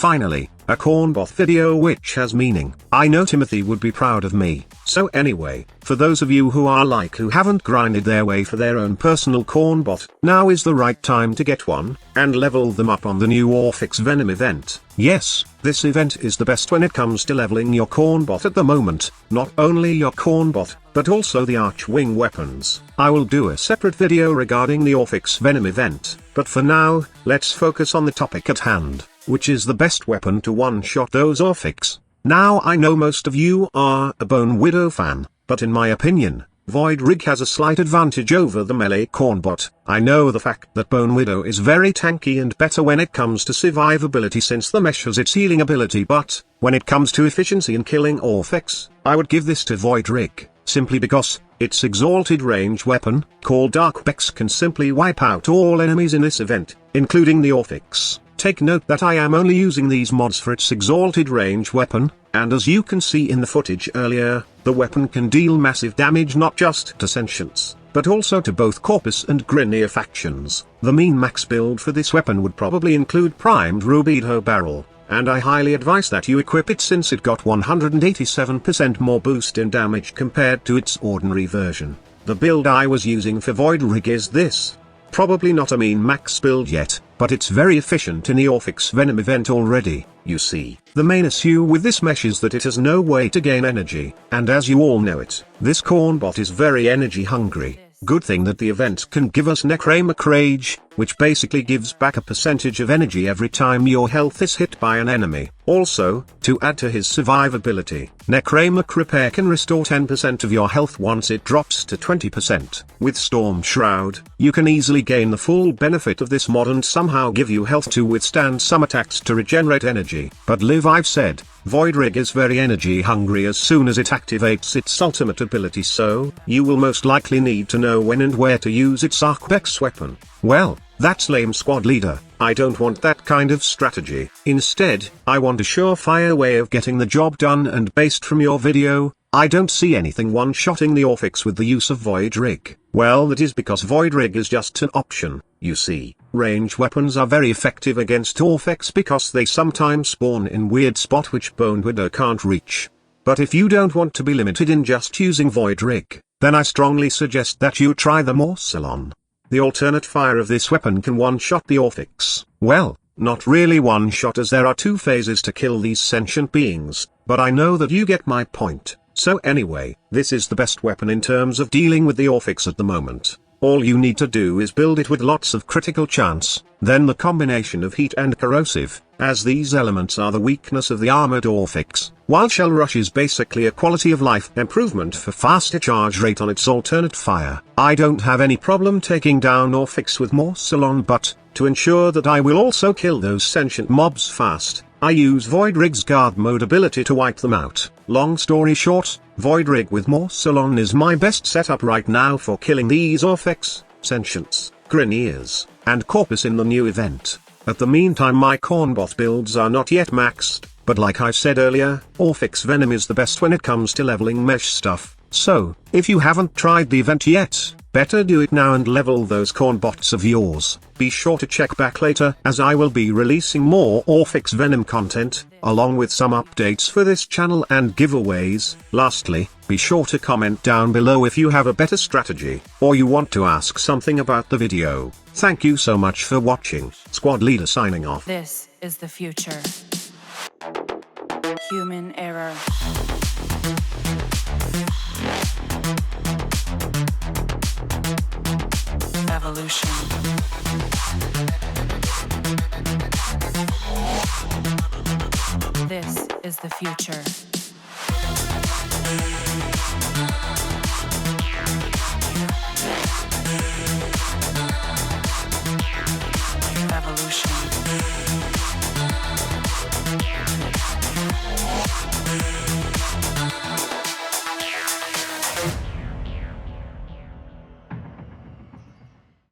Finally, a cornbot video which has meaning. I know Timothy would be proud of me. So anyway, for those of you who are like who haven't grinded their way for their own personal cornbot, now is the right time to get one, and level them up on the new Orphix Venom event. Yes, this event is the best when it comes to leveling your cornbot at the moment, not only your cornbot, but also the Archwing weapons. I will do a separate video regarding the Orphix Venom event, but for now, let's focus on the topic at hand, which is the best weapon to one-shot those Orphix. Now I know most of you are a Bone Widow fan, but in my opinion, Void Rig has a slight advantage over the melee cornbot. I know the fact that Bone Widow is very tanky and better when it comes to survivability since the mesh has its healing ability, but when it comes to efficiency in killing Orphix, I would give this to Void Rig, simply because its exalted range weapon, called Darkbex, can simply wipe out all enemies in this event, including the Orphix. Take note that I am only using these mods for its exalted range weapon, and as you can see in the footage earlier, the weapon can deal massive damage not just to Sentients, but also to both Corpus and Grineer factions. The mean max build for this weapon would probably include primed Rubido barrel, and I highly advise that you equip it since it got 187% more boost in damage compared to its ordinary version. The build I was using for Void Rig is this. Probably not a mean max build yet, but it's very efficient in the Orphix Venom event already. You see, the main issue with this mesh is that it has no way to gain energy, and as you all know it, this cornbot is very energy hungry. Good thing that the event can give us Necramech Rage, which basically gives back a percentage of energy every time your health is hit by an enemy. Also, to add to his survivability, Necramech Repair can restore 10% of your health once it drops to 20%. With Storm Shroud, you can easily gain the full benefit of this mod and somehow give you health to withstand some attacks to regenerate energy. But I've said, Void Rig is very energy hungry as soon as it activates its ultimate ability, so you will most likely need to know when and where to use its Darkbex weapon. Well, that's lame, squad leader. I don't want that kind of strategy. Instead, I want a surefire way of getting the job done, and based from your video, I don't see anything one-shotting the Orphix with the use of Void Rig. Well, that is because Void Rig is just an option. You see, range weapons are very effective against Orphix because they sometimes spawn in weird spot which Bone Widow can't reach. But if you don't want to be limited in just using Void Rig, then I strongly suggest that you try the Morcellon. The alternate fire of this weapon can one-shot the Orphix. Well, not really one-shot, as there are two phases to kill these sentient beings, but I know that you get my point. So anyway, this is the best weapon in terms of dealing with the Orphix at the moment. All you need to do is build it with lots of critical chance, then the combination of heat and corrosive, as these elements are the weakness of the armored Orphix, while Shell Rush is basically a quality of life improvement for faster charge rate on its alternate fire. I don't have any problem taking down Orphix with Morcellon, but to ensure that I will also kill those sentient mobs fast, I use Void Rig's guard mode ability to wipe them out. Long story short, Void Rig with Morcellon is my best setup right now for killing these Orphix, Sentients, Grineers, and Corpus in the new event. At the meantime, my cornbot builds are not yet maxed, but like I said earlier, Orphix Venom is the best when it comes to leveling mesh stuff. So, if you haven't tried the event yet, better do it now and level those cornbots of yours. Be sure to check back later, as I will be releasing more Orphix Venom content, along with some updates for this channel and giveaways. Lastly, be sure to comment down below if you have a better strategy, or you want to ask something about the video. Thank you so much for watching. Squad Leader signing off. This is the future. Human error. Evolution. This is the future.